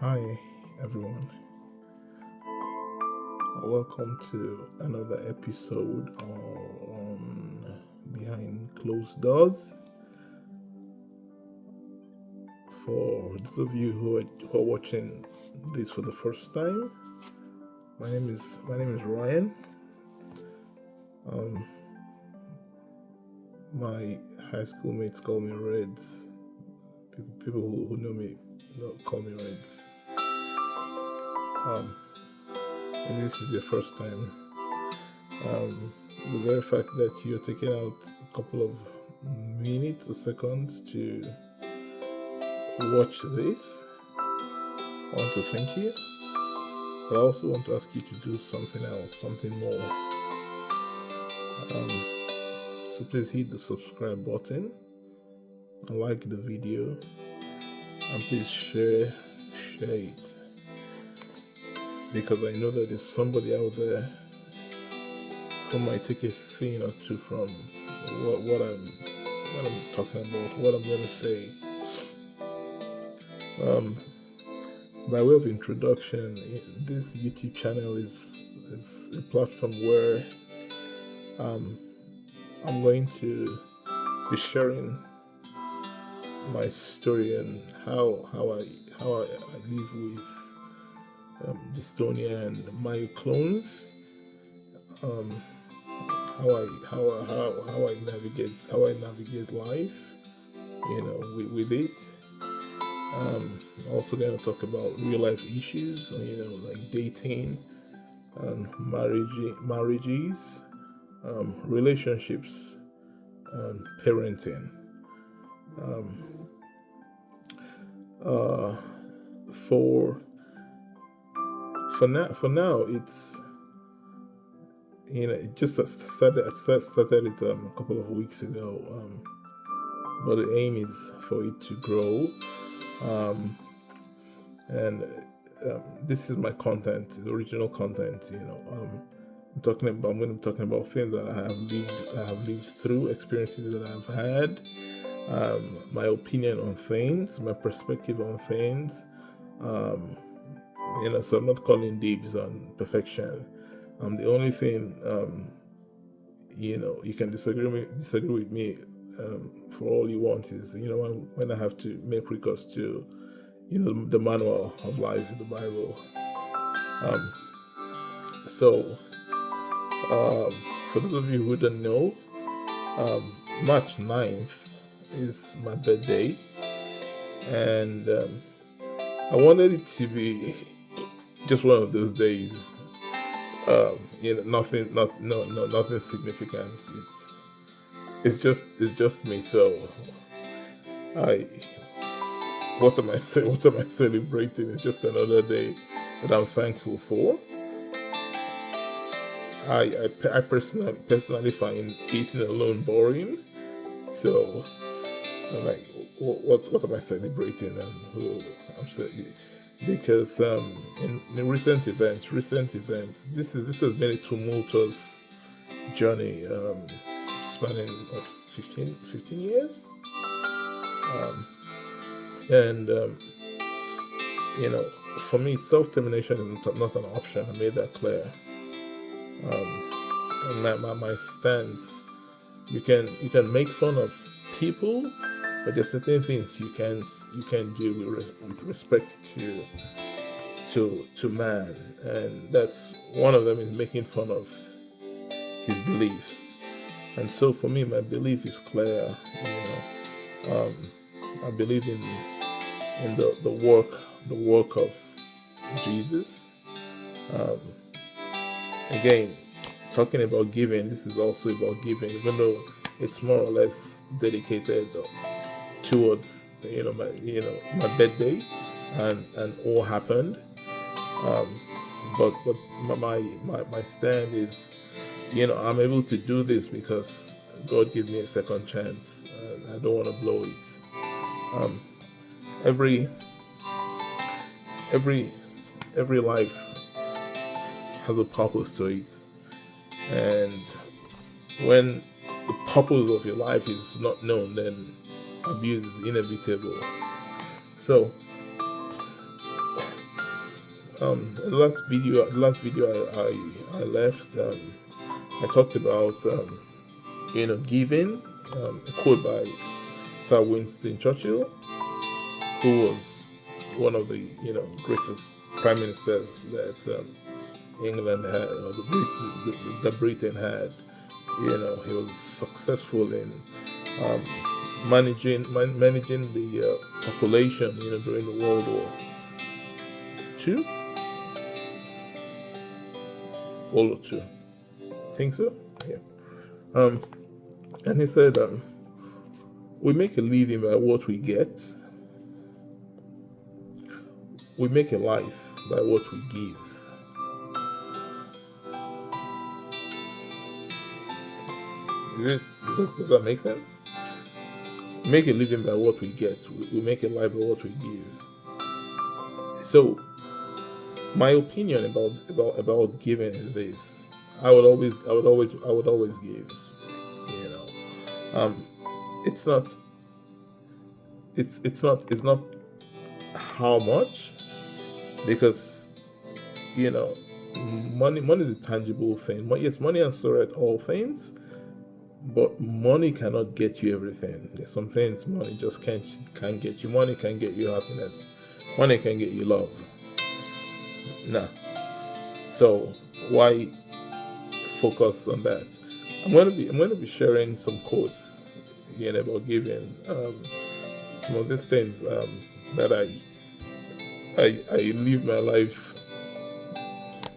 Hi everyone, welcome to another episode on Behind Closed Doors. For those of you who are watching this for the first time, my name is Ryan. My high school mates call me Reds. People who know me call me Reds. And this is your first time. The very fact that you're taking out a couple of minutes or seconds to watch this, I want to thank you. But I also want to ask you to do something else, something more. So please hit the subscribe button and like the video, and please share it, because I know that there's somebody out there who might take a thing or two from what I'm talking about, what I'm going to say. By way of introduction, this YouTube channel is a platform where I'm going to be sharing my story and how I live with dystonia and my clones. How I navigate life, with it. I'm also going to talk about real life issues, like dating, marriages, relationships, parenting. For now, it's it just started it a couple of weeks ago, but the aim is for it to grow, and this is my content, the original content. I'm going to be talking about things that I have lived through, experiences that I've had, my opinion on things, my perspective on things. So I'm not calling dibs on perfection. The only thing, you can disagree with me for all you want, is when I have to make recourse to the manual of life, the Bible. So for those of you who don't know, March 9th is my birthday, and I wanted it to be just one of those days. Nothing significant. It's just me. So what am I celebrating? It's just another day that I'm thankful for. I personally find eating alone boring. So I'm like, what am I celebrating? And because in recent events, this has been a tumultuous journey, spanning 15 years, and for me, self-termination is not an option. I made that clear. And my stance, you can make fun of people, but there's certain things you can't do with respect to man, and that's one of them is making fun of his beliefs. And so for me, my belief is clear. I believe in the work of Jesus. Again, talking about giving, this is also about giving, even though it's more or less dedicated towards my birthday and all happened. But my stand is, I'm able to do this because God gave me a second chance, and I don't want to blow it. Every life has a purpose to it, and when the purpose of your life is not known, then abuse is inevitable. So the last video I left, I talked about giving, a quote by Sir Winston Churchill, who was one of the greatest prime ministers that England had, or the Britain had. He was successful in um, managing the population, during the Two, World War Two. Think so? Yeah. And he said, "We make a living by what we get. We make a life by what we give." Does that make sense? Make a living by what we get. We make a life by what we give. So, my opinion about giving is this: I would always give. It's not how much, because money is a tangible thing. Yes, money answers all things, but money cannot get you everything. There's some things money just can't get you. Money can get you happiness. Money can get you love. Nah. So why focus on that? I'm going to be sharing some quotes about giving. Some of these things that I live my life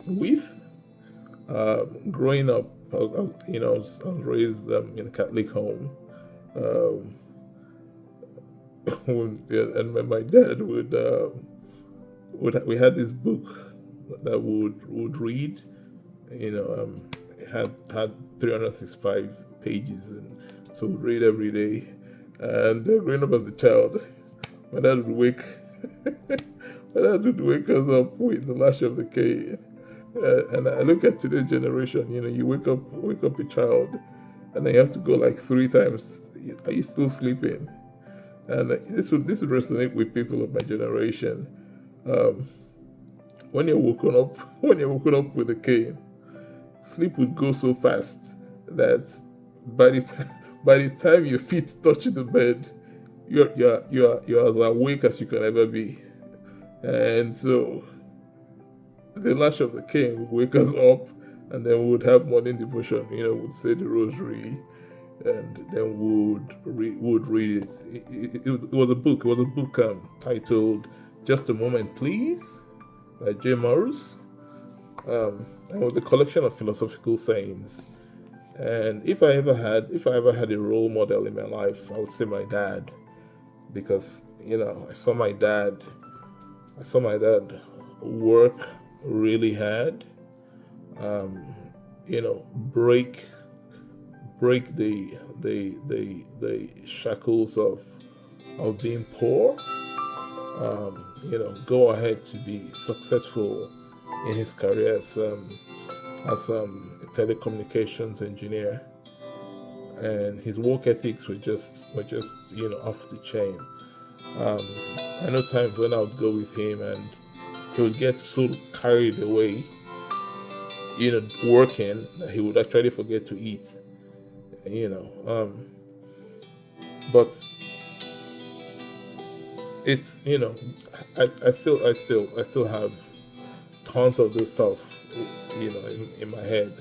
with. Growing up, I was raised in a Catholic home, and my dad we had this book that would read. It had 365 pages, and so we'd read every day. And growing up as a child, my dad would wake us up with the lash of the cane. And I look at today's generation. You wake up a child, and then you have to go like 3 times. Are you still sleeping? And this would resonate with people of my generation. When you're woken up with a cane, sleep would go so fast that by the time your feet touch the bed, you're as awake as you can ever be. And so the lash of the cane would wake us up, and then we would have morning devotion. We'd say the rosary, and then would read it. It was a book. It was a book titled "Just a Moment, Please" by J. Morris. It was a collection of philosophical sayings. And if I ever had a role model in my life, I would say my dad, because I saw my dad work really hard, break the shackles of being poor, go ahead to be successful in his career as a telecommunications engineer, and his work ethics were just off the chain. I know times when I would go with him, and he would get so carried away, working, that he would actually forget to eat. But it's I still have tons of this stuff, in my head.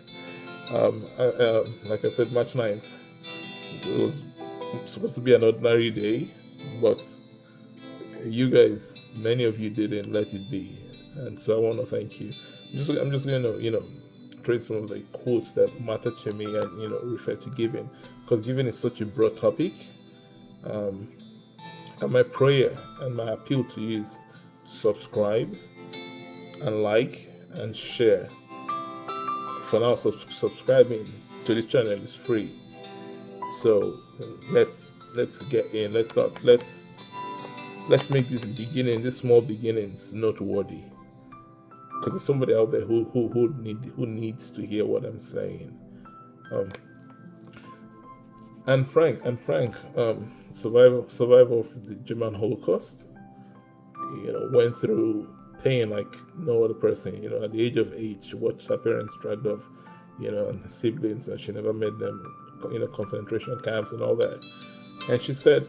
Like I said, March 9th, it was supposed to be an ordinary day, but you guys, many of you didn't let it be, and so I want to thank you. I'm just going to trade some of the quotes that matter to me, and refer to giving, because giving is such a broad topic. And my prayer and my appeal to you is subscribe and like and share. For now, subscribing to this channel is free. So let's get in. Let's make these small beginnings noteworthy. Because there's somebody out there who needs to hear what I'm saying. And Frank, survivor of the German Holocaust, went through paying like no other person. At the age of 8, she watched her parents dragged off, and her siblings, and she never met them, concentration camps and all that. And she said,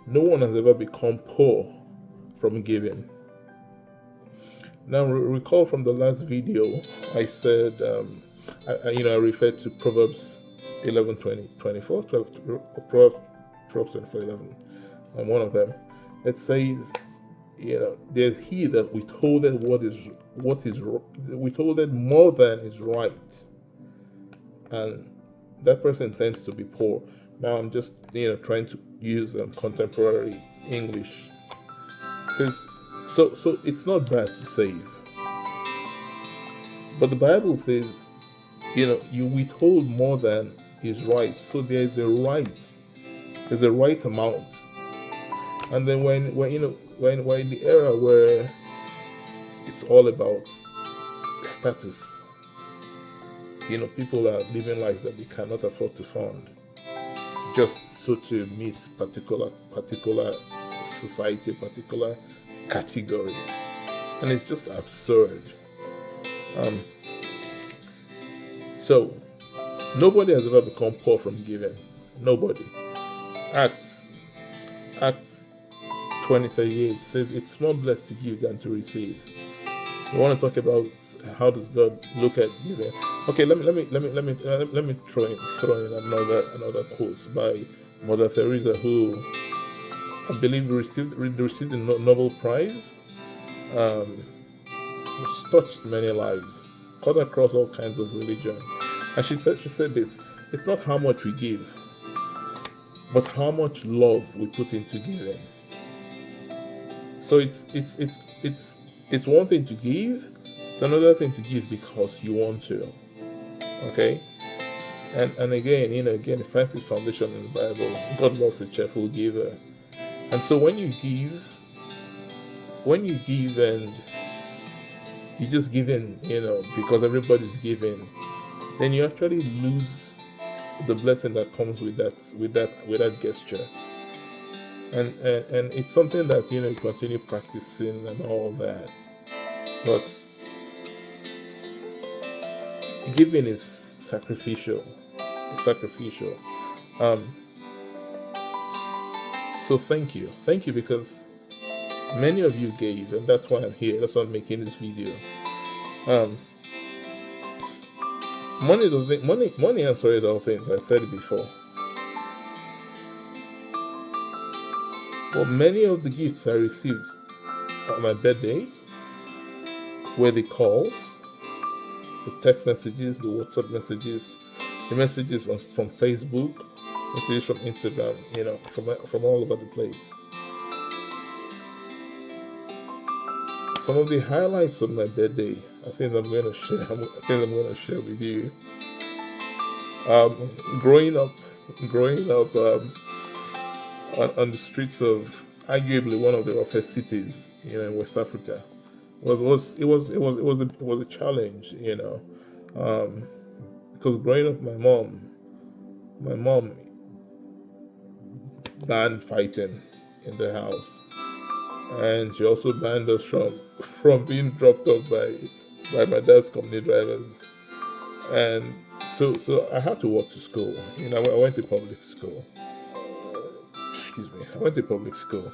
no one has ever become poor from giving. Now, recall from the last video, I said, I referred to Proverbs 11, 20, 24, 12, Proverbs 24, 11, and one of them, it says, there's he that withholdeth withholdeth more than is right, and that person tends to be poor. Now I'm just trying to use contemporary English. It says, so it's not bad to save, but the Bible says, you withhold more than is right. So there's a right amount. And then when we're in the era where it's all about status, people are living lives that they cannot afford to fund, just so to meet particular society, particular category, and it's just absurd. So nobody has ever become poor from giving. Nobody. Acts 20:38 says it's more blessed to give than to receive. We want to talk about how does God look at giving. Okay, let me throw in another quote by Mother Teresa, who I believe received the Nobel Prize, which touched many lives, cut across all kinds of religion. And she said this: it's not how much we give, but how much love we put into giving. So it's one thing to give, it's another thing to give because you want to. Okay? And again, Francis foundation in the Bible, God loves a cheerful giver. And so when you give and you just give in, because everybody's giving, then you actually lose the blessing that comes with that gesture. And it's something that you continue practicing and all that. But giving is sacrificial. It's sacrificial. So thank you because many of you gave, and that's why I'm here. That's why I'm making this video. Money answers all things. I said it before. But many of the gifts I received on my birthday were the calls, the text messages, the WhatsApp messages, the messages from Facebook, messages from Instagram, from all over the place. Some of the highlights of my birthday, I think I'm going to share with you. Growing up on the streets of arguably one of the roughest cities, in West Africa, was a challenge, because growing up, my mom banned fighting in the house, and she also banned us from being dropped off by my dad's company drivers, and so I had to walk to school. I went to public school. I went to public school,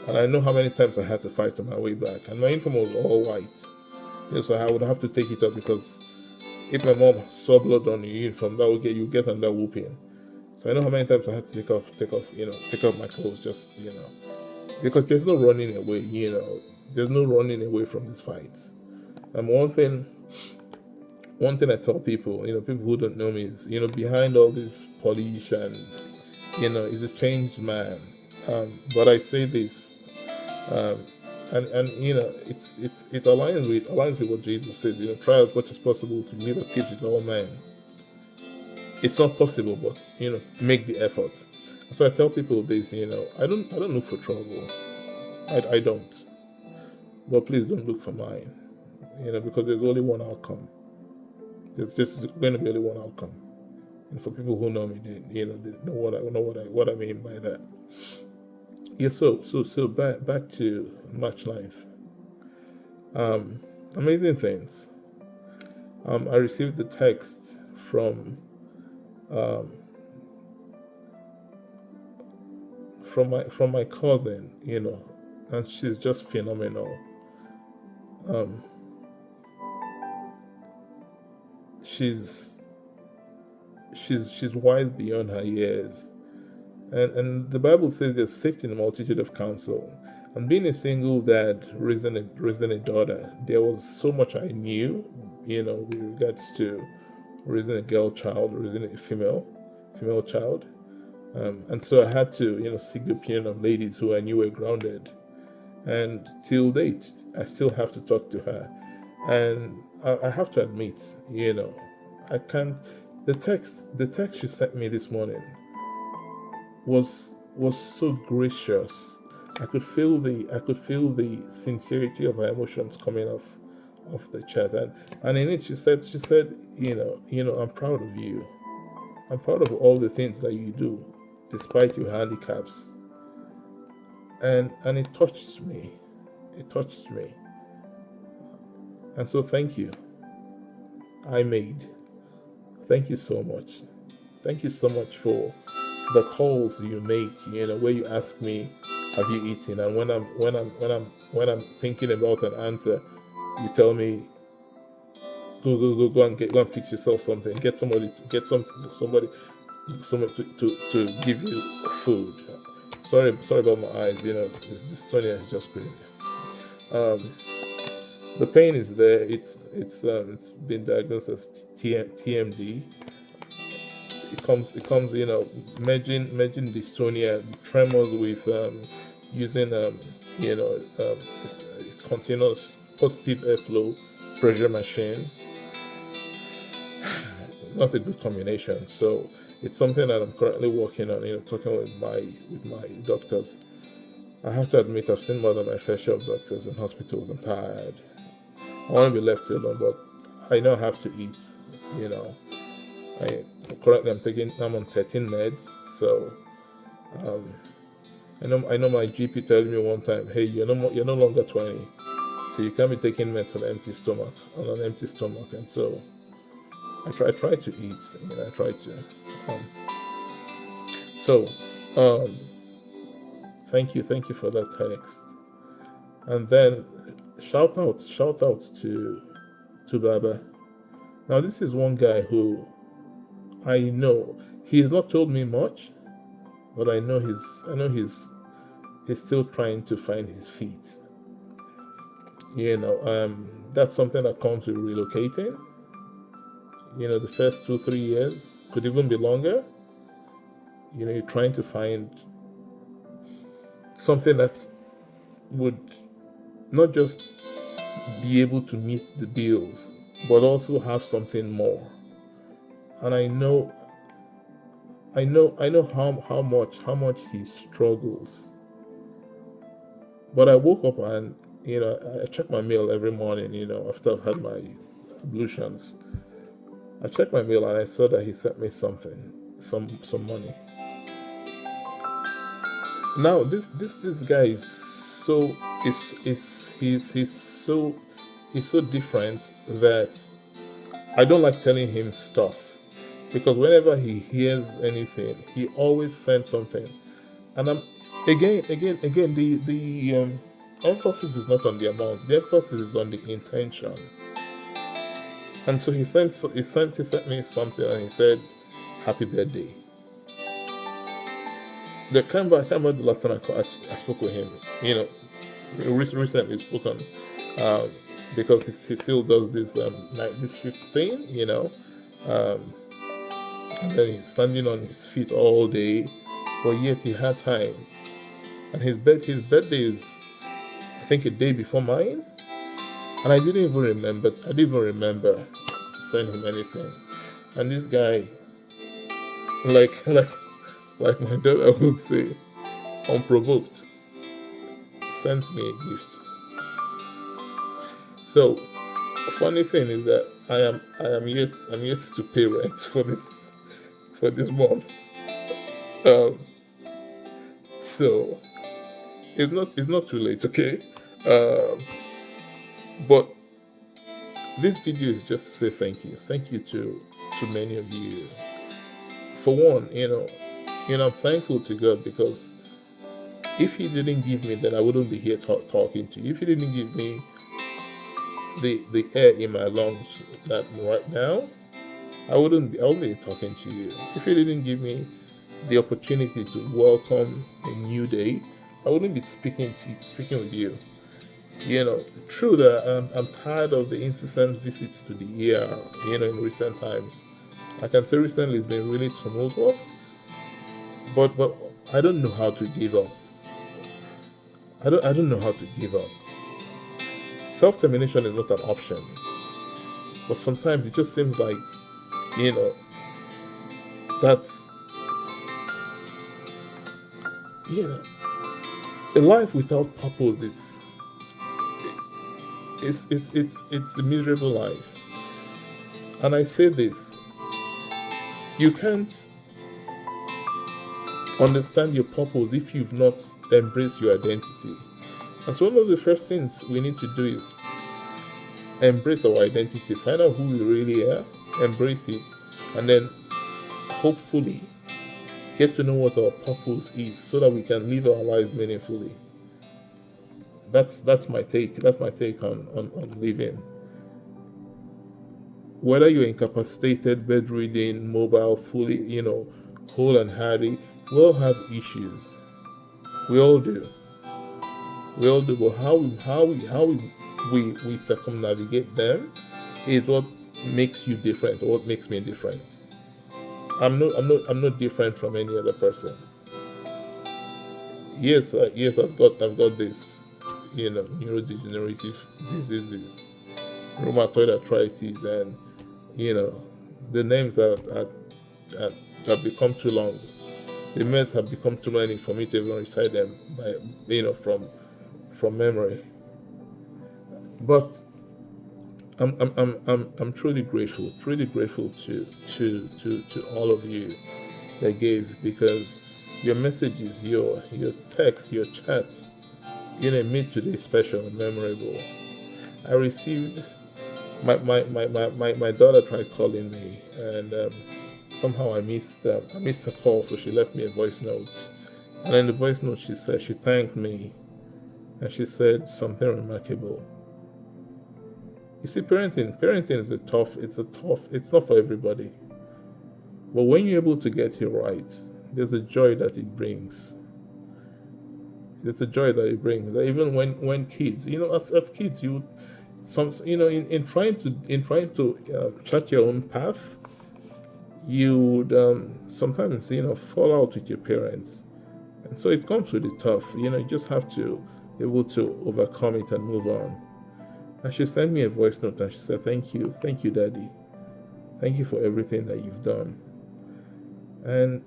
and I know how many times I had to fight on my way back. And my uniform was all white, so I would have to take it off, because if my mom saw blood on your uniform, that would get under whooping. So I know how many times I had to take off my clothes, just because there's no running away. There's no running away from these fights. And one thing I tell people, people who don't know me is, behind all this polish and is a changed man. But I say this, and it aligns with what Jesus says. Try as much as possible to live at peace with all men. It's not possible, but make the effort. So I tell people this. I don't look for trouble. I don't. But please don't look for mine. Because there's only one outcome. There's just going to be only one outcome. And for people who know me, they know what I mean by that. Yeah, so back to March 9th. Um, Amazing things. I received the text um, from my cousin, and she's just phenomenal. Um, she's she's wise beyond her years, and the Bible says there's safety in a multitude of counsel. And being a single dad, raising a daughter, there was so much I knew, with regards to raising a girl child, raising a female child. And so I had to, seek the opinion of ladies who I knew were grounded. And till date, I still have to talk to her. And I have to admit, I can't. The text she sent me this morning was so gracious. I could feel the sincerity of her emotions coming off the chat, and in it she said, I'm proud of you. I'm proud of all the things that you do, despite your handicaps. And it touched me. It touched me. And so thank you. I made. Thank you so much. Thank you so much for the calls you make, where you ask me, have you eaten? And when I'm thinking about an answer, you tell me, go and go and fix yourself something. Get somebody to give you food. Sorry about my eyes. This Tony is just crazy. Um, the pain is there. It's been diagnosed as TMD. It comes merging dystonia, tremors with using continuous positive airflow pressure machine. Not a good combination. So it's something that I'm currently working on. Talking with my doctors. I have to admit I've seen more than my fair share of doctors and hospitals. I'm tired. I want to be left alone, but I know I have to eat. You know, I currently I'm on 13 meds, so um, I know my GP told me one time, hey, you're no longer 20, so you can't be taking meds on an empty stomach, and so I try to eat. I try to. Um, so um, thank you for that text, and then shout out to Baba. Now this is one guy who I know he has not told me much, but I know he's still trying to find his feet. That's something that comes with relocating. The first 2 3 years could even be longer. You're trying to find something that would not just be able to meet the bills, but also have something more. And I know how much he struggles. But I woke up and I check my mail every morning. After I've had my ablutions, I checked my mail and I saw that he sent me something, some money. Now this guy is so is he's so different that I don't like telling him stuff, because whenever he hears anything, he always sends something. And I'm again the emphasis is not on the amount. The emphasis is on the intention. And so he sent me something and he said, "Happy birthday." I can't remember the last time I spoke with him. Recently spoken, um, because he still does this night this shift thing. Um, and then he's standing on his feet all day, but yet he had time. And his birthday is, I think, a day before mine, and I didn't even remember. I didn't even remember to send him anything. And this guy, like like my daughter would say, unprovoked, sends me a gift. So funny thing is that I'm yet to pay rent for this month. Um, so It's not too late, okay? Uh, but this video is just to say thank you to many of you. For one, I'm thankful to God because if He didn't give me, then I wouldn't be here talking to you. If He didn't give me the air in my lungs that right now, I wouldn't be talking to you. If He didn't give me the opportunity to welcome a new day, I wouldn't be speaking with you. True that I'm tired of the incessant visits to the ER. In recent times, I can say recently it's been really tumultuous. But I don't know how to give up. I don't know how to give up. Self termination is not an option, but sometimes it just seems like you know that's you know a life without purpose it's a miserable life. And I say this: you can't understand your purpose if you've not embraced your identity. And so one of the first things we need to do is embrace our identity, find out who we really are, embrace it, and then hopefully get to know what our purpose is so that we can live our lives meaningfully. That's my take. That's my take on living. Whether you're incapacitated, bedridden, mobile, fully, whole and hearty, we all have issues. We all do. We all do. But how we circumnavigate them is what makes you different, or what makes me different. I'm not different from any other person. Yes, I've got this, neurodegenerative diseases, rheumatoid arthritis, and you know, the names are have become too long. The meds have become too many for me to even recite them by from memory. But I'm truly grateful to all of you that gave, because your messages, your texts, your chats, made today special and memorable. I received my daughter tried calling me, and somehow I missed her call, so she left me a voice note. And in the voice note, she thanked me, and she said something remarkable. You see, parenting is it's not for everybody. But when you're able to get it right, there's a joy that it brings. There's a joy that it brings. That even when kids, as kids, in trying to chart your own path, you would sometimes fall out with your parents, and so it comes with the tough. You just have to be able to overcome it and move on. And she sent me a voice note, and she said, thank you, Daddy, thank you for everything that you've done. And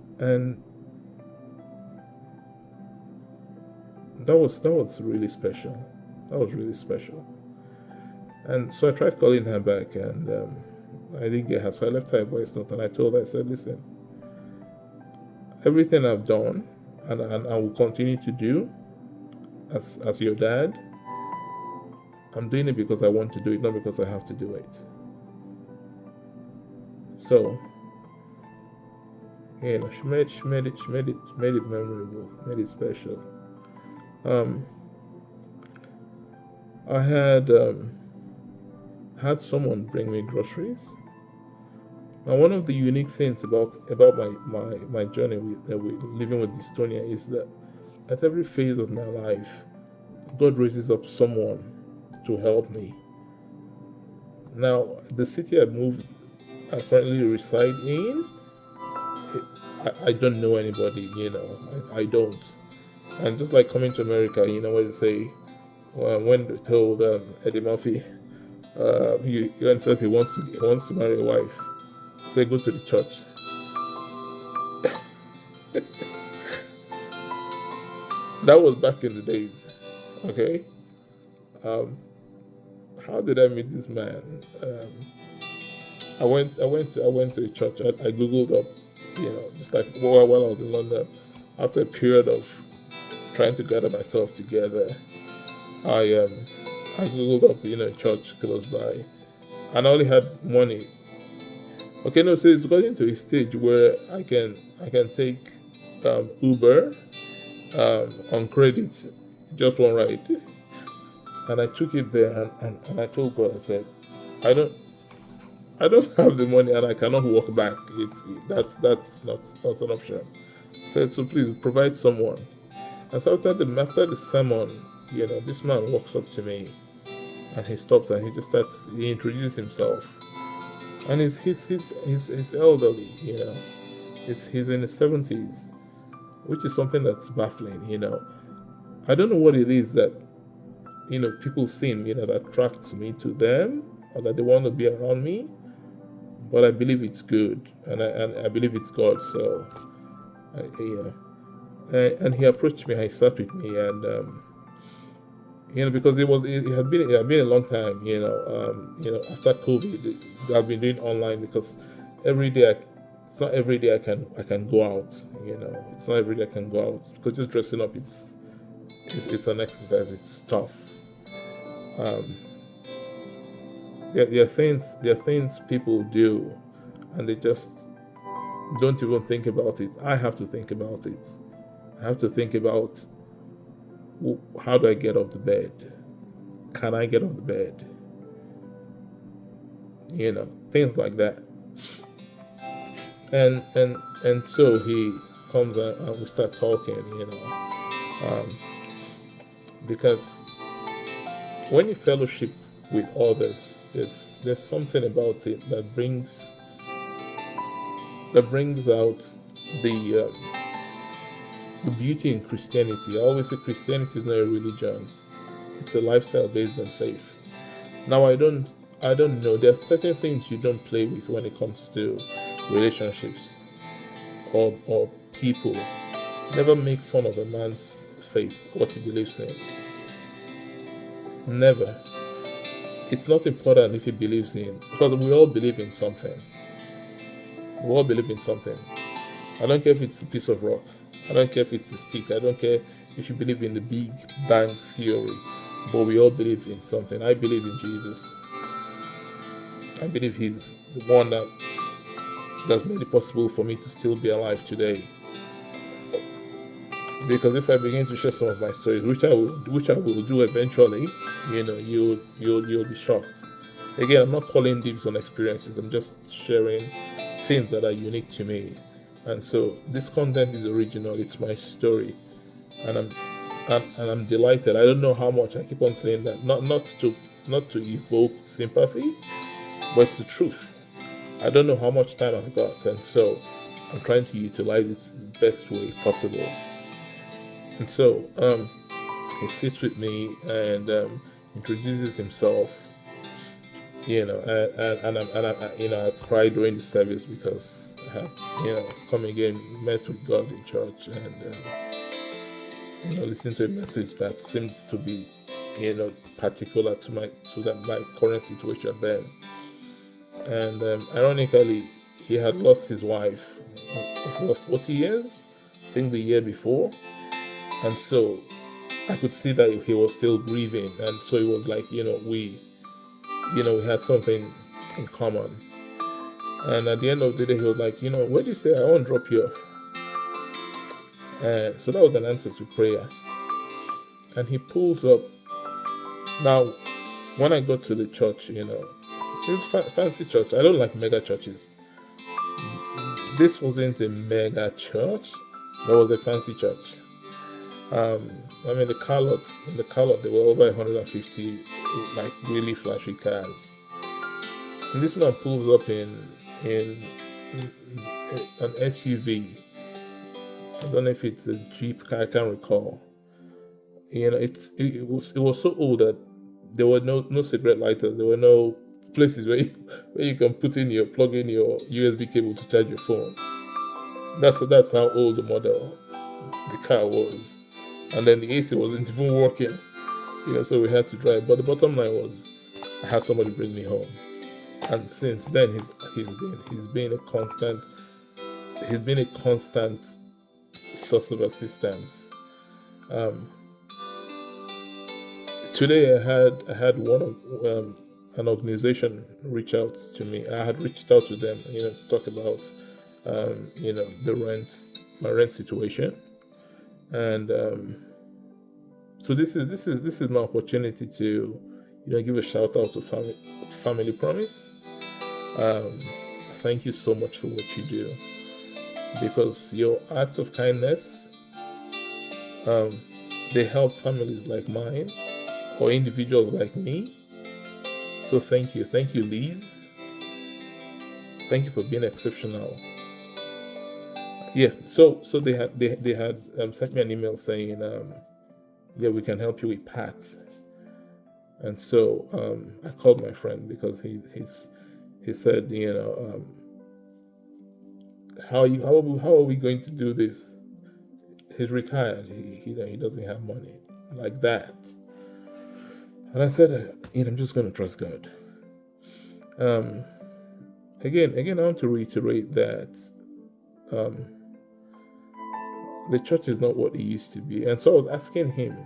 that was really special. That was really special. And so I tried calling her back, and I didn't get her. So I left her a voice note, and I told her, I said, listen, everything I've done, and I will continue to do as your dad, I'm doing it because I want to do it, not because I have to do it. So, she made it memorable, made it special. I had someone bring me groceries. Now, one of the unique things about my journey with living with dystonia is that at every phase of my life, God raises up someone to help me. Now, the city I currently reside in, I don't know anybody, I don't. And just like coming to America, where they say, when they told Eddie Murphy, he said he wants to marry a wife, say go to the church. That was back in the days, okay. How did I meet this man? I went to a church. I googled up, just like while I was in London, after a period of trying to gather myself together, I googled up, church close by, and I only had money. Okay, no, so it's gotten to a stage where I can take Uber on credit, just one ride, and I took it there, and I told God, I said, I don't I don't have the money and I cannot walk back. That's not an option. I said, so please provide someone. And so after the sermon, this man walks up to me and he stops and he introduces himself. And he's elderly, he's in his 70s, which is something that's baffling. I don't know what it is that people see in me that attracts me to them or that they want to be around me, but I believe it's good and I believe it's God. So, and he approached me, he sat with me, and because it had been a long time, after COVID, I've been doing online because every day it's not every day I can go out, it's not every day I can go out because just dressing up it's an exercise, it's tough. There are things people do and they just don't even think about it. I have to think about it. I have to think about, how do I get off the bed? Can I get off the bed? Things like that. And so he comes and we start talking, because when you fellowship with others, there's something about it that brings out the beauty in Christianity. I always say Christianity is not a religion; it's a lifestyle based on faith. Now, I don't know. There are certain things you don't play with when it comes to relationships or people. Never make fun of a man's faith, what he believes in. Never. It's not important if he believes in, because we all believe in something. We all believe in something. I don't care if it's a piece of rock. I don't care if it's a stick. I don't care if you believe in the Big Bang Theory. But we all believe in something. I believe in Jesus. I believe he's the one that's made it possible for me to still be alive today. Because if I begin to share some of my stories, which I will do eventually, you'll be shocked. Again, I'm not calling dibs on experiences. I'm just sharing things that are unique to me. And so this content is original. It's my story, and I'm delighted. I don't know how much. I keep on saying that, not to evoke sympathy, but it's the truth. I don't know how much time I've got, and so I'm trying to utilize it the best way possible. And so he sits with me and introduces himself, and I cried during the service because I had, come again, met with God in church, and listened to a message that seemed to be, particular to my current situation then. And ironically, he had lost his wife for 40 years, I think the year before. And so I could see that he was still grieving. And so it was like, we had something in common. And at the end of the day, he was like, where do you say I won't drop you off? And so that was an answer to prayer. And he pulls up. Now, when I got to the church, it's fancy church. I don't like mega churches. This wasn't a mega church. That was a fancy church. In the car lot, there were over 150 like really flashy cars. And this man pulls up in an SUV. I don't know if it's a Jeep car, I can't recall. It was so old that there were no cigarette lighters. There were no places where you can plug in your USB cable to charge your phone. That's how old the car was. And then the AC wasn't even working, so we had to drive. But the bottom line was, I had somebody bring me home, and since then he's been a constant source of assistance. Um, Today I had one of an organization reach out to me. I had reached out to them, to talk about the my rent situation, and so this is my opportunity to give a shout out to Family Promise. Um, Thank you so much for what you do, because your acts of kindness, um, they help families like mine or individuals like me. So thank you, Liz. Thank you for being exceptional. Yeah. So they had sent me an email saying, yeah, we can help you with Pat. And so I called my friend because he said, how are we going to do this? He's retired. He doesn't have money like that. And I said, I'm just going to trust God. Um, again, I want to reiterate that um, the church is not what it used to be. And so I was asking him.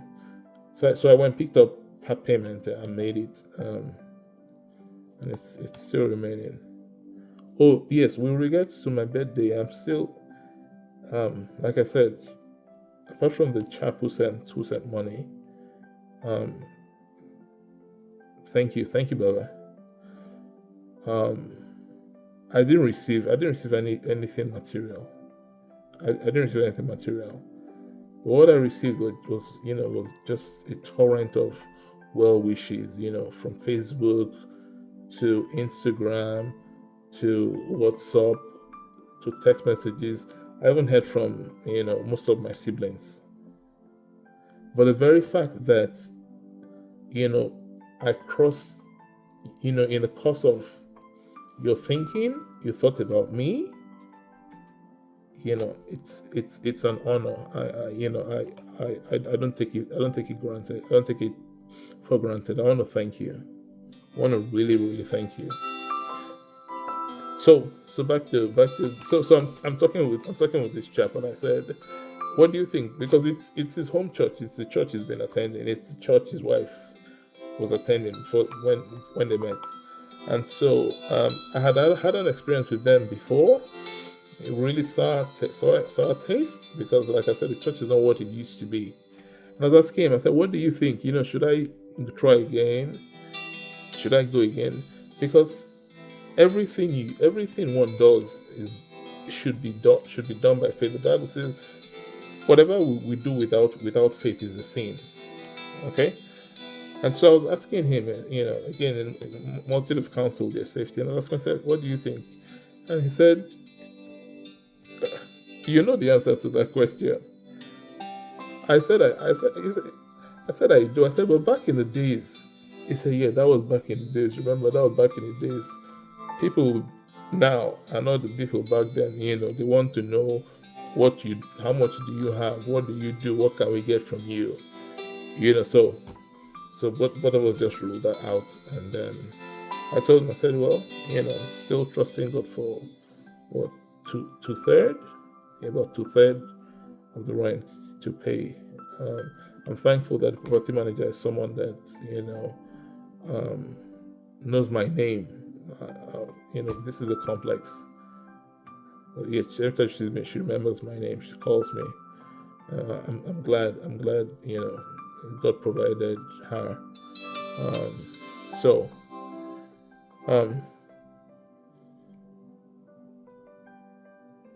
So I went and picked up her payment and made it, and it's still remaining. Oh yes, with regards to my birthday, I'm still, like I said, apart from the chap who sent money, um, thank you, Baba. I didn't receive anything material. I didn't receive anything material. But what I received was just a torrent of well wishes, from Facebook to Instagram to WhatsApp to text messages. I haven't heard from most of my siblings. But the very fact that I crossed, in the course of your thinking, you thought about me. It's an honor. I don't take it granted. I don't take it for granted. I want to thank you. I want to really, really thank you. So back to I'm talking with this chap, and I said, what do you think? Because it's his home church. It's the church he's been attending. It's the church his wife was attending for when they met. And so I had an experience with them before. It really sour taste, because, like I said, the church is not what it used to be. And I was asking him, I said, what do you think? Should I try again? Should I go again? Because everything one does should be done by faith. The Bible says, whatever we do without faith is a sin. Okay? And so I was asking him, again, in multitude of counsel, their safety, and I asked myself, what do you think? And he said, you know the answer to that question. I said, I do. I said, but back in the days. He said, yeah, that was back in the days. Remember, that was back in the days. People now are not the people back then. They want to know how much do you have? What do you do? What can we get from you? So both of us just ruled that out. And then I told him, I said, well, still trusting God for what, two-thirds? About two-thirds of the rent to pay. I'm thankful that the property manager is someone that knows my name. This is a complex. Yeah, every time she sees me, she remembers my name. She calls me. I'm glad. God provided her. So.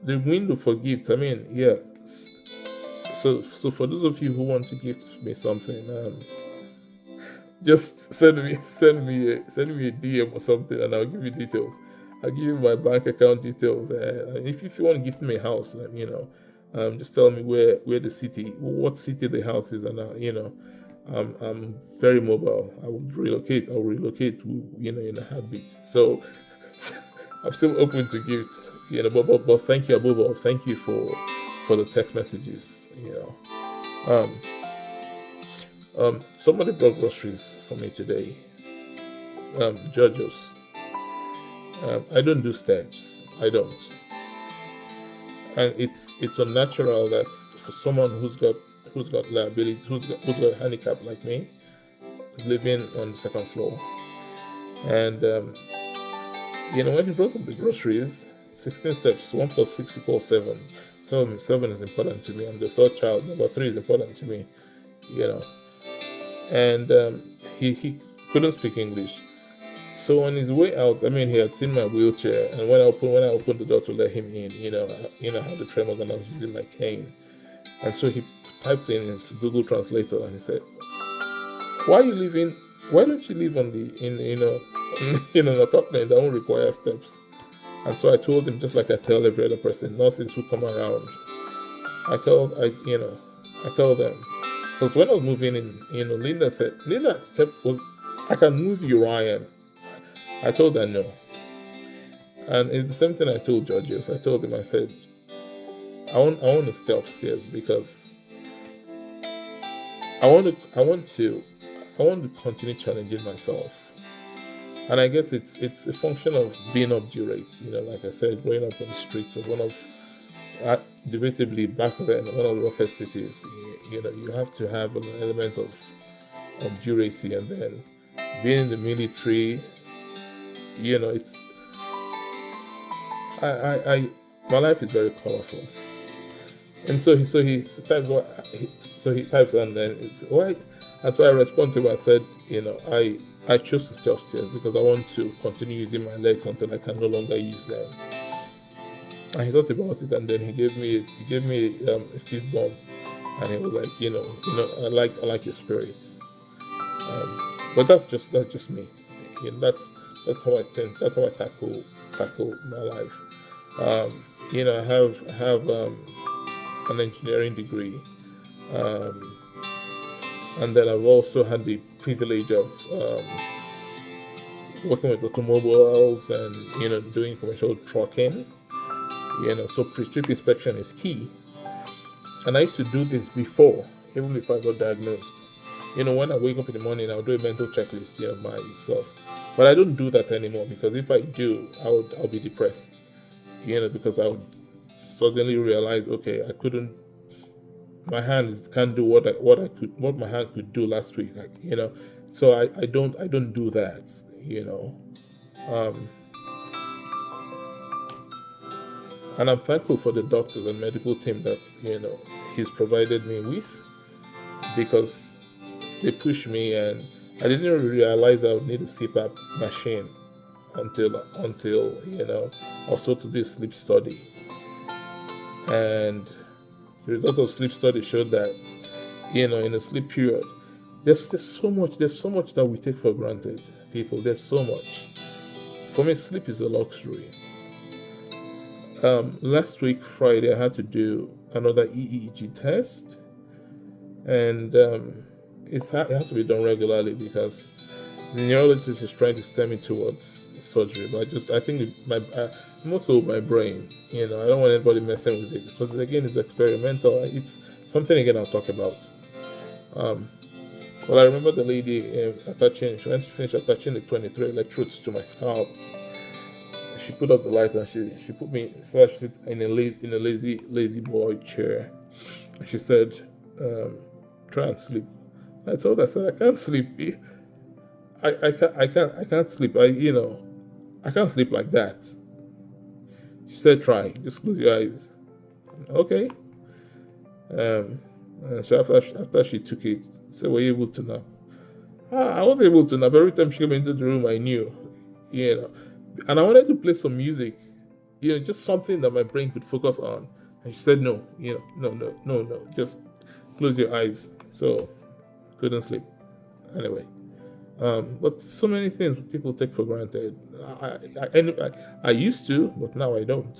The window for gifts. I mean, yeah. So for those of you who want to gift me something, just send me a DM or something, and I'll give you details. I'll give you my bank account details. If you want to gift me a house, just tell me where what city the house is, and I'm very mobile. I will relocate. In a heartbeat. So I'm still open to gifts, but thank you above all. Thank you for the text messages, Somebody brought groceries for me today. Judges. I don't do steps. I don't. And it's unnatural that for someone who's got who's got liability, who's got a handicap like me, is living on the second floor. And when he brought up the groceries, 16 steps, 1 plus 6 equals 7. So 7 is important to me. I'm the third child. Number 3 is important to me. And he couldn't speak English. So on his way out, he had seen my wheelchair, and when I opened the door to let him in, how the tremors, and I was using my cane, and so he typed in his Google Translator, and he said, "Why don't you live on in an apartment that won't require steps?" And so I told him, just like I tell every other person, nurses who come around, I tell them, because when I was moving in, Linda I can move you, Ryan. I told her no. And it's the same thing I told Georgios. I told him, I said, I want to stay upstairs because I want to continue challenging myself. And I guess it's a function of being obdurate. Like I said, growing up on the streets of one of, debatably back then, one of the roughest cities. You have to have an element of obduracy, and then being in the military. It's my life is very colorful. And so he types and then it's why. And so I respond to him. I said, I chose to stay upstairs because I want to continue using my legs until I can no longer use them. And he thought about it, and then he gave me a fist bump, and he was like, I like your spirit. But that's just me. That's how I think. That's how I tackle my life. I have an engineering degree, and then I've also had the privilege of working with automobiles and doing commercial trucking. So pre-trip inspection is key. And I used to do this before, even before I got diagnosed. When I wake up in the morning, I'll do a mental checklist of myself. But I don't do that anymore, because if I do, I'll be depressed. Because I would suddenly realize, okay, my hands can't do what my hand could do last week. So I don't do that. And I'm thankful for the doctors and medical team that he's provided me with, because they push me, and I didn't really realize I would need a CPAP machine until I was told to do a sleep study. And the result of sleep study showed that in a sleep period, there's so much that we take for granted, people. There's so much. For me, sleep is a luxury. Last week Friday, I had to do another EEG test, and it has to be done regularly because the neurologist is trying to steer me towards surgery. But I think I'm okay with my brain. I don't want anybody messing with it, because again, it's experimental. It's something again I'll talk about. Well, I remember the lady she went to finish attaching the 23 electrodes to my scalp. She put up the light, and she put me, so I sit in a lazy boy chair, and she said, try and sleep. I told her, I said, I can't sleep. I can't sleep. I can't sleep like that. She said, try, just close your eyes. Okay. So after she took it, said, were you able to nap? I was able to nap. Every time she came into the room, I knew, and I wanted to play some music, just something that my brain could focus on. And she said, no, no, just close your eyes. So couldn't sleep. Anyway, but so many things people take for granted. I used to, but now I don't.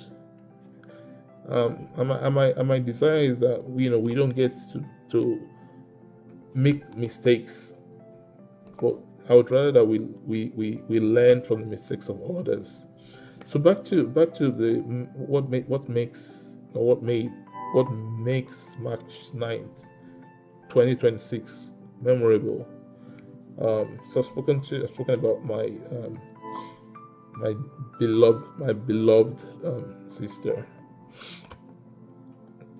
And my desire is that we don't get to make mistakes, but I would rather that we learn from the mistakes of others. So back to the what makes March 9th, 2026 memorable. So I've spoken about my beloved sister,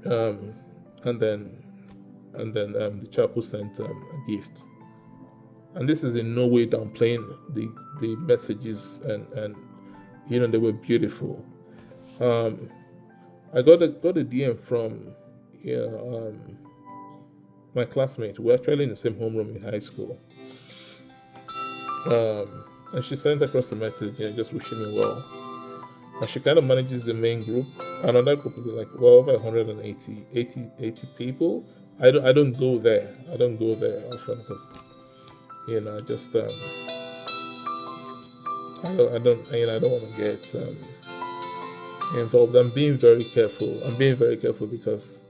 and then the chapel sent a gift. And this is in no way downplaying the messages, and they were beautiful. I got a DM from my classmate. We're actually in the same homeroom in high school. And she sent across the message, just wishing me well. And she kind of manages the main group. Another group is like over 180 people. I don't go there. I don't go there often because I just I don't want to get involved. I'm being very careful. Because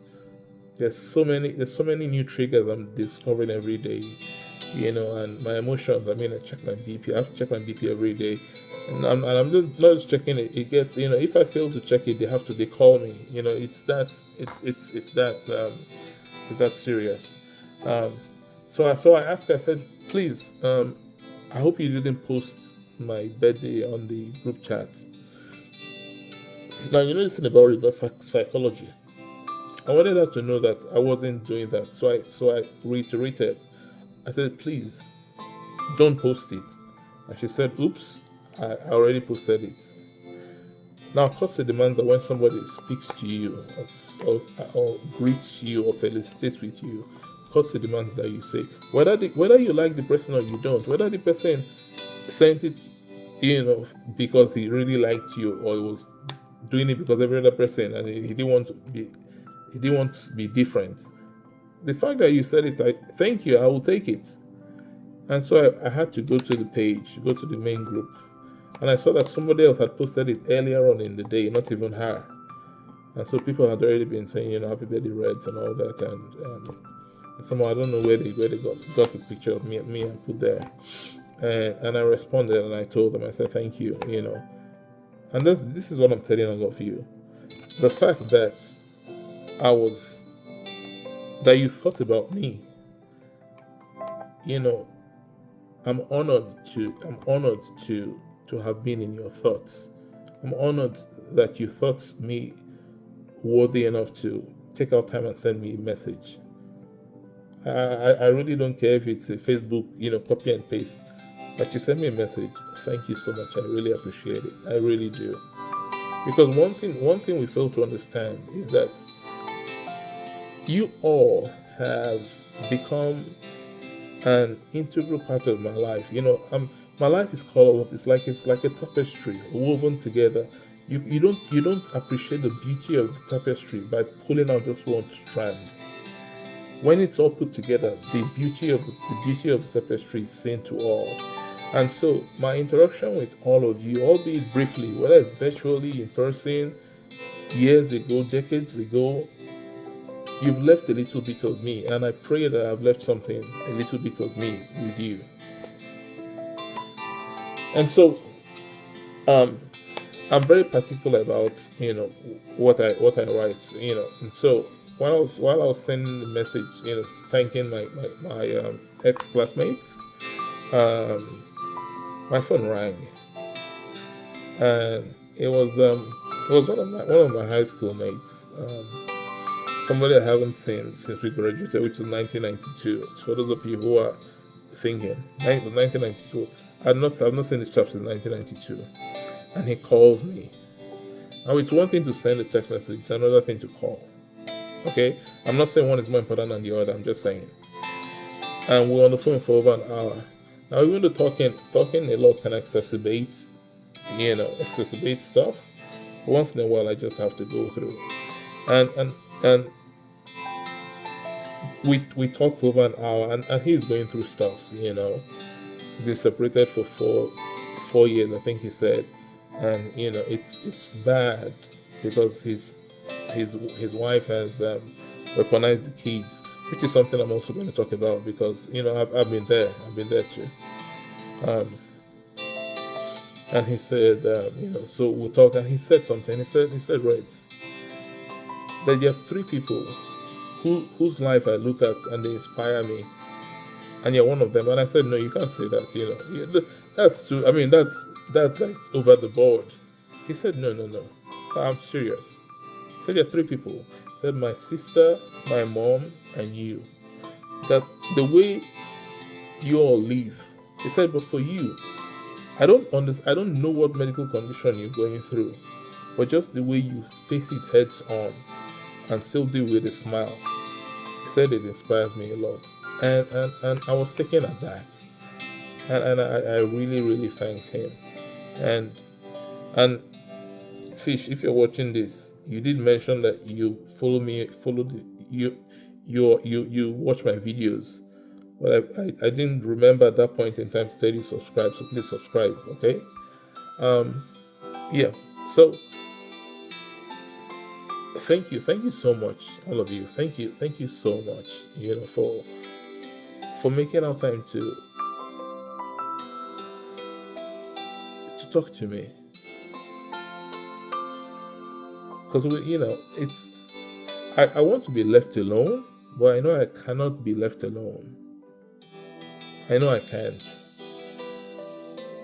there's so many new triggers I'm discovering every day. And my emotions. I check my BP. I have to check my BP every day, and I'm just not just checking it. It gets, if I fail to check it, they call me. It's that serious. So I asked her. I said, please, I hope you didn't post my birthday on the group chat. Now this thing about reverse psychology. I wanted her to know that I wasn't doing that. So I reiterated. I said, please, don't post it. And she said, oops, I already posted it. Now, courtesy demands that when somebody speaks to you or greets you or felicitates with you, courtesy demands that you say, whether you like the person or you don't, whether the person sent it, because he really liked you, or he was doing it because every other person and he didn't want to be different. The fact that you said it, thank you, I will take it. And so I had to go to the page, go to the main group, and I saw that somebody else had posted it earlier on in the day, not even her. And so people had already been saying, happy birthday, Reds, and all that. And somehow I don't know where they got the picture of me and put there. And I responded and I told them, I said, thank you, And this is what I'm telling all of you. The fact that that you thought about me, I'm honored to have been in your thoughts. I'm honored that you thought me worthy enough to take out time and send me a message. I really don't care if it's a Facebook, copy and paste, but you send me a message. Thank you so much. I really appreciate it. I really do. Because one thing we fail to understand is that you all have become an integral part of my life. My life is colorful. It's like a tapestry woven together. You don't appreciate the beauty of the tapestry by pulling out just one strand. When it's all put together, the beauty of the tapestry is seen to all. And so my interaction with all of you, albeit briefly, whether it's virtually, in person, years ago, decades ago, you've left a little bit of me, and I pray that I've left a little bit of me with you. And so, I'm very particular about what I write, And so while I was sending the message, thanking my ex classmates, my phone rang, and it was one of my high school mates. Somebody I haven't seen since we graduated, which is 1992. So for those of you who are thinking, 1992, I've not seen this chap since 1992, and he calls me. Now it's one thing to send a text message; it's another thing to call. Okay, I'm not saying one is more important than the other. I'm just saying. And we're on the phone for over an hour. Now even though talking a lot can exacerbate stuff. Once in a while, I just have to go through, and we talked for over an hour, and he's going through stuff. We've been separated for four years, I think he said, and it's bad because his wife has weaponized the kids, which is something I'm also going to talk about because I've been there too. And he said, so we'll talk, and he said something. He said, right, that there are three people whose life I look at and they inspire me, and you're one of them. And I said, no, you can't say that. That's true. I mean, that's like over the board. He said, no, I'm serious. He said, there are three people. He said, my sister, my mom, and you. that the way you all live, he said, but for you, I don't understand. I don't know what medical condition you're going through, but just the way you face it heads on and still deal with a smile, he said it inspires me a lot. And I was taken aback, and I really really thanked him. And and Fish, if you're watching this, you did mention that you follow me, you watch my videos, but I didn't remember at that point in time to tell you subscribe. So please subscribe, okay? Um, yeah. So thank you so much, all of you. Thank you so much. For making our time to talk to me, because it's I want to be left alone, but I know I cannot be left alone. I know I can't.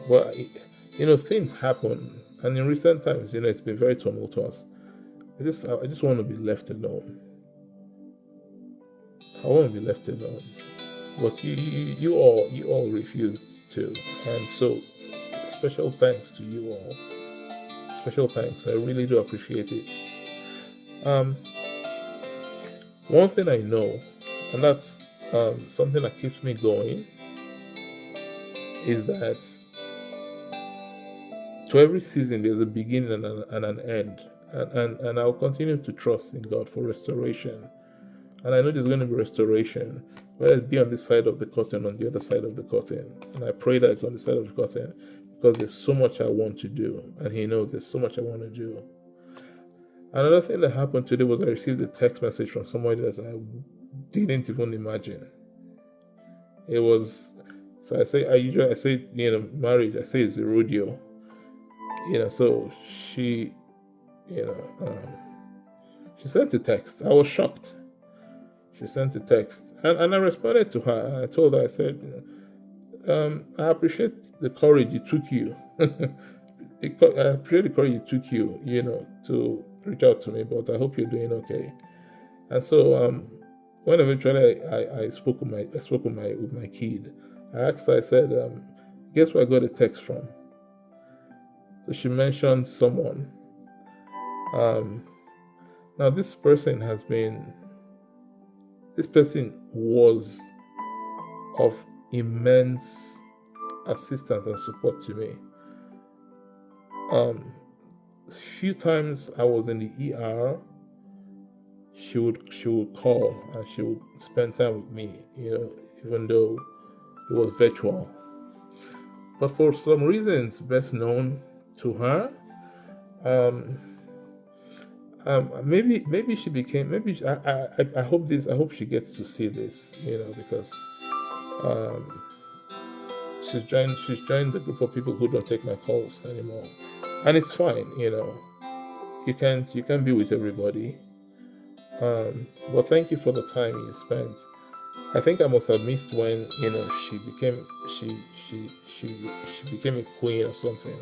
But things happen, and in recent times, it's been very tumultuous. I just want to be left alone. I want to be left alone. But you all refused to, and so special thanks to you all. Special thanks. I really do appreciate it. Um, One thing I know, and that's something that keeps me going, is that to every season there's a beginning and an end. And I'll continue to trust in God for restoration. And I know there's going to be restoration, whether it be on this side of the curtain, on the other side of the curtain. And I pray that it's on the side of the curtain, because there's so much I want to do. And He knows there's so much I want to do. Another thing that happened today was I received a text message from somebody that I didn't even imagine. It was, so I say, marriage, I say it's a rodeo. So she, she sent a text. I was shocked. She sent a text, and I responded to her. I told her, I said, I appreciate the courage it took you. I appreciate the courage it took you, to reach out to me, but I hope you're doing okay. And so, when eventually I spoke with my kid, I asked her, I said, guess where I got a text from? So she mentioned someone. Now this person was of immense assistance and support to me. Few times I was in the ER, she would call and she would spend time with me, even though it was virtual. But for some reasons best known to her, maybe she became, I hope she gets to see this, because she's joined the group of people who don't take my calls anymore, and it's fine. You can't be with everybody. But thank you for the time you spent. I think I must have missed when she became a queen or something.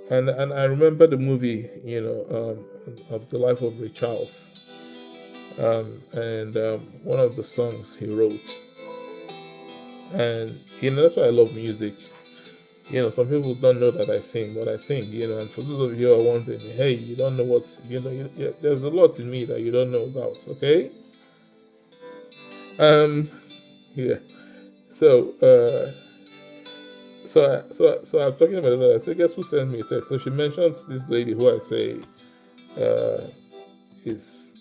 And I remember the movie of the life of Ray Charles, and one of the songs he wrote. And that's why I love music. Some people don't know that I sing, but I sing. And for those of you who are wondering, hey, you don't know what's, there's a lot in me that you don't know about. Okay. Yeah. So I'm talking about that. I said, guess who sent me a text? So she mentions this lady who I say she's,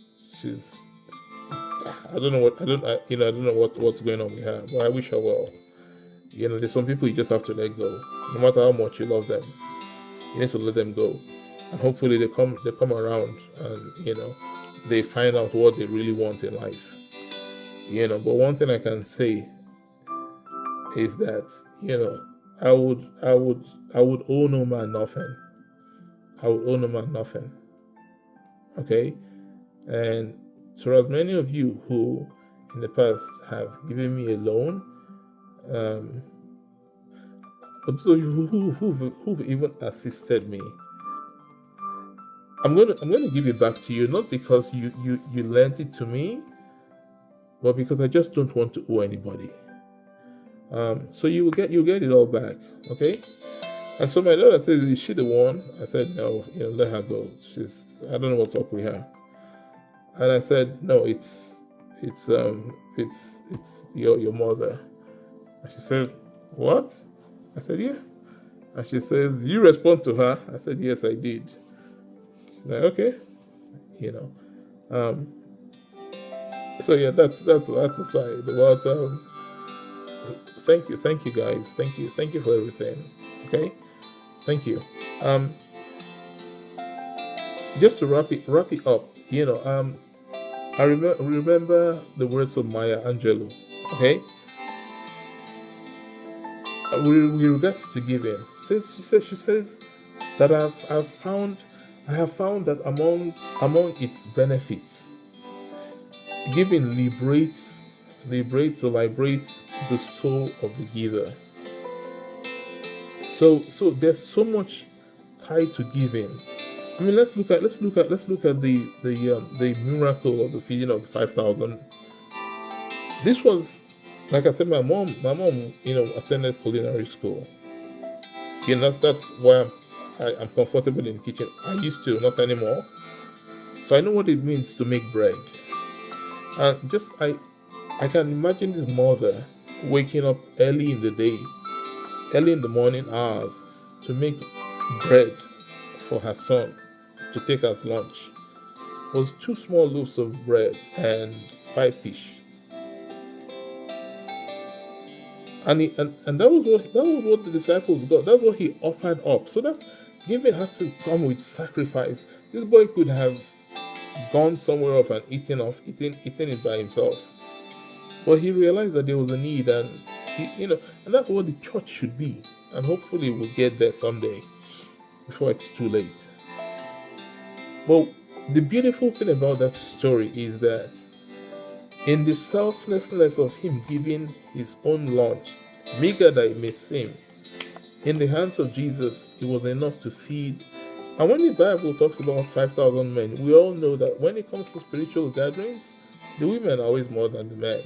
I don't know what's going on with her, but I wish her well. There's some people you just have to let go. No matter how much you love them, you need to let them go, and hopefully they come around, and they find out what they really want in life. But one thing I can say is that I would owe no man nothing. I would owe no man nothing. Okay, and so as many of you who in the past have given me a loan, those of you who've even assisted me, I'm gonna give it back to you, not because you lent it to me, but because I just don't want to owe anybody. So you get it all back, okay? And so my daughter says, "Is she the one?" I said, "No, let her go. I don't know what's up with her." And I said, "No, it's your mother." And she said, "What?" I said, "Yeah." And she says, "You respond to her?" I said, "Yes, I did." She's like, "Okay," you know. Um, so yeah, that's aside. But thank you guys, thank you for everything. Okay, thank you. Um, just to wrap it up, I remember the words of Maya Angelou. Okay, with regards to giving, she says that I have found that among its benefits, giving liberates the soul of the giver. So there's so much tied to giving. I mean, let's look at the miracle of the feeding of the 5,000. This was, like I said, my mom attended culinary school. That's why I'm comfortable in the kitchen. I used to, not anymore. So I know what it means to make bread. And just I can imagine this mother waking up early in the day, early in the morning hours, to make bread for her son to take as lunch. It was two small loaves of bread and five fish. And that was what the disciples got. That's what he offered up. So that's giving has to come with sacrifice. This boy could have gone somewhere off and eaten it by himself. But he realized that there was a need, and and that's what the church should be. And hopefully we'll get there someday before it's too late. But the beautiful thing about that story is that in the selflessness of him giving his own lunch, meager that it may seem, in the hands of Jesus, it was enough to feed. And when the Bible talks about 5,000 men, we all know that when it comes to spiritual gatherings, the women are always more than the men.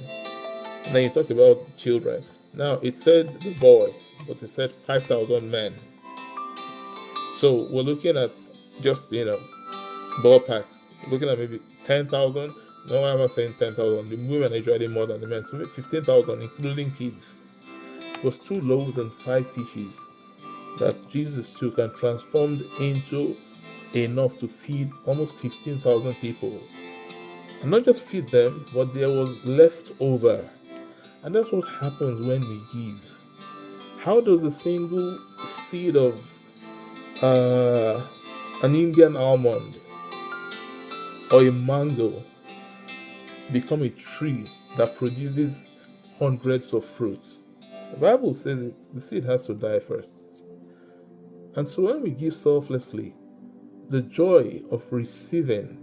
And then you talk about the children. Now, it said the boy, but it said 5,000 men. So we're looking at just, ballpark, looking at maybe 10,000. No, I'm not saying 10,000. The women are usually more than the men. So maybe 15,000, including kids. It was 2 loaves and 5 fishes that Jesus took and transformed into enough to feed almost 15,000 people. And not just feed them, but there was left over. And that's what happens when we give. How does a single seed of an Indian almond or a mango become a tree that produces hundreds of fruits? The Bible says the seed has to die first. And so when we give selflessly, the joy of receiving,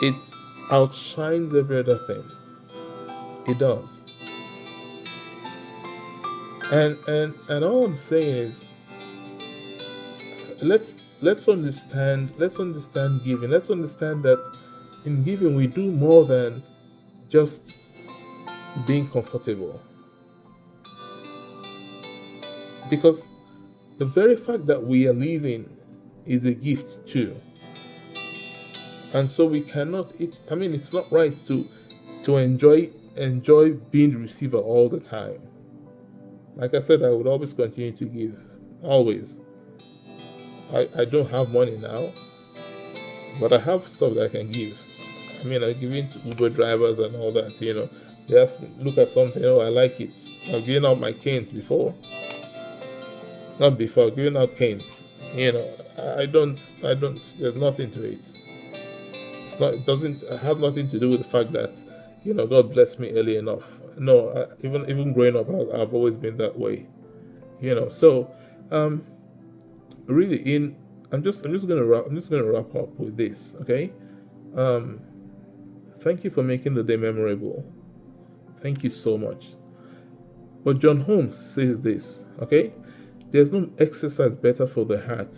it outshines every other thing. It does. And all I'm saying is, let's understand giving. Let's understand that in giving we do more than just being comfortable. Because the very fact that we are living is a gift too. And so we cannot it's not right to enjoy being the receiver all the time. Like I said, I would always continue to give. Always. I don't have money now, but I have stuff that I can give. I give it to Uber drivers and all that, They ask me, look at something, I like it. I've given out my canes before. Not before, giving out canes. I don't, there's nothing to it. It doesn't have nothing to do with the fact that, God blessed me early enough. No, even growing up, I've always been that way. So, really, I'm just gonna wrap up with this, okay? Thank you for making the day memorable. Thank you so much. But John Holmes says this, okay? There's no exercise better for the heart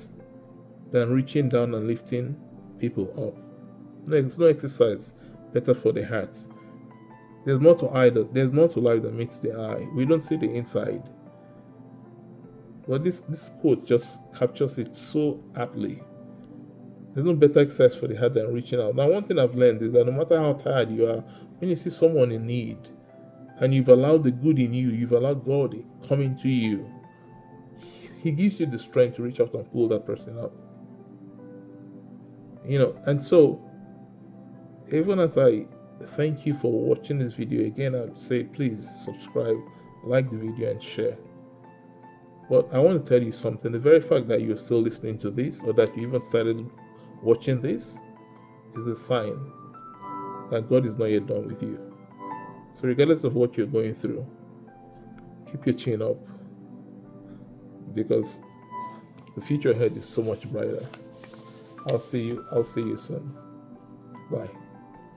than reaching down and lifting people up. There's no exercise better for the heart. There's more to life than meets the eye. We don't see the inside. But this quote just captures it so aptly. There's no better exercise for the heart than reaching out. Now, one thing I've learned is that no matter how tired you are, when you see someone in need, and you've allowed the good in you, you've allowed God come into you, He gives you the strength to reach out and pull that person up. And so, even as I thank you for watching this video, again, I would say please subscribe, like the video, and share. But I want to tell you something. The very fact that you're still listening to this, or that you even started watching this, is a sign that God is not yet done with you. So regardless of what you're going through, keep your chin up, because the future ahead is so much brighter. I'll see you soon. Bye.